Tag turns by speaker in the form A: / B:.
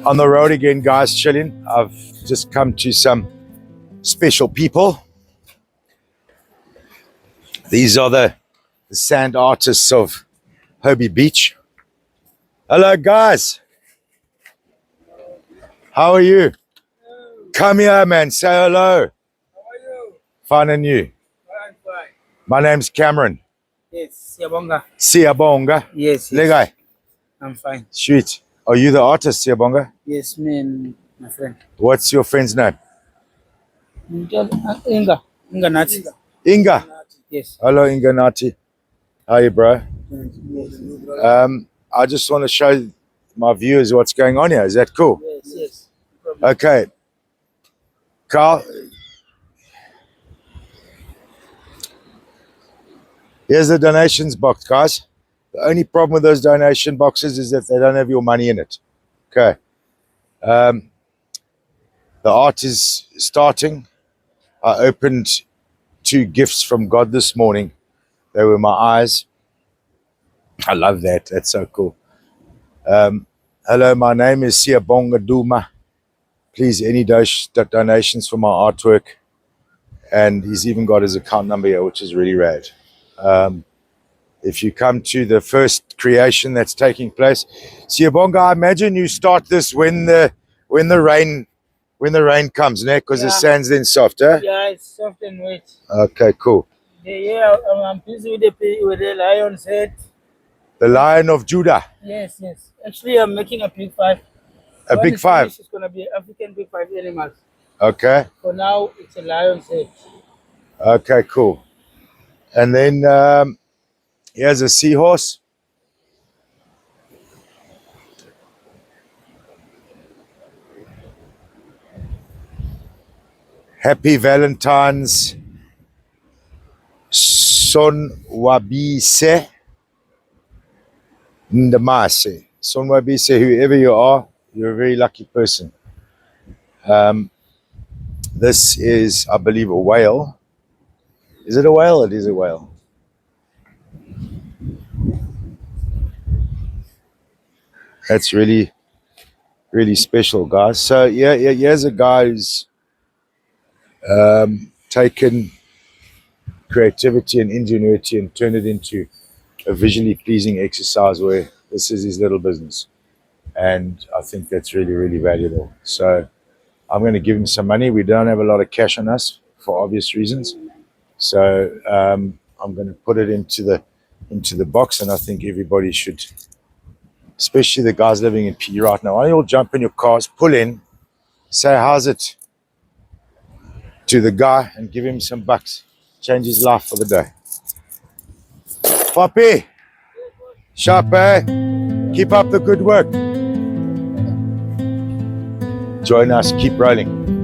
A: On the road again, guys, chilling. I've just come to some special people. These are the sand artists of Hobie Beach. Hello, guys. How are you? Come here, man. Say hello.
B: How are you?
A: Fine, and you?
B: I'm fine.
A: My name's Cameron.
B: Yes, Siyabonga.
A: Siyabonga.
B: Yes,
A: Legai.
B: I'm fine.
A: Sweet. Are you the artist, Siyabonga?
B: Yes, me and my friend.
A: What's your friend's name?
B: Inga Nati.
A: Inga.
B: Yes.
A: Hello, Inga Nati. How are you, bro? I just want to show my viewers what's going on here. Is that cool?
B: Yes.
A: Okay. Carl. Here's the donations box, guys. The only problem with those donation boxes is that they don't have your money in it. Okay. The art is starting. I opened 2 gifts from God this morning. They were my eyes. I love that. That's so cool. Hello, my name is Siyabonga Duma. Please, any donations for my artwork. And he's even got his account number here, which is really rad. If you come to the first creation that's taking place, Siyabonga, I imagine you start this when the rain comes, ne? Because the sand's then soft, eh?
B: Yeah, it's soft and wet.
A: Okay, cool.
B: Yeah, I'm busy with the lion's head.
A: The Lion of Judah.
B: Yes. Actually, I'm making a big 5.
A: A big 5.
B: It's going to be African big 5 animals.
A: Okay.
B: For now, it's a lion's head.
A: Okay, cool. And then here's a seahorse. Happy Valentine's, Sonwabise Ndamase. Sonwabise, whoever you are, you're a very lucky person. This is, I believe, a whale. Is it a whale? It is a whale. That's really, really special, guys. So here's a guy who's taken creativity and ingenuity and turned it into a visually pleasing exercise where this is his little business. And I think that's really, really valuable. So I'm going to give him some money. We don't have a lot of cash on us for obvious reasons. So I'm going to put it into the box, and I think everybody should, especially the guys living in PE right now. Why don't you all jump in your cars, pull in, say how's it to the guy, and give him some bucks. Change his life for the day. Poppy, sharp, eh? Keep up the good work. Join us, keep rolling.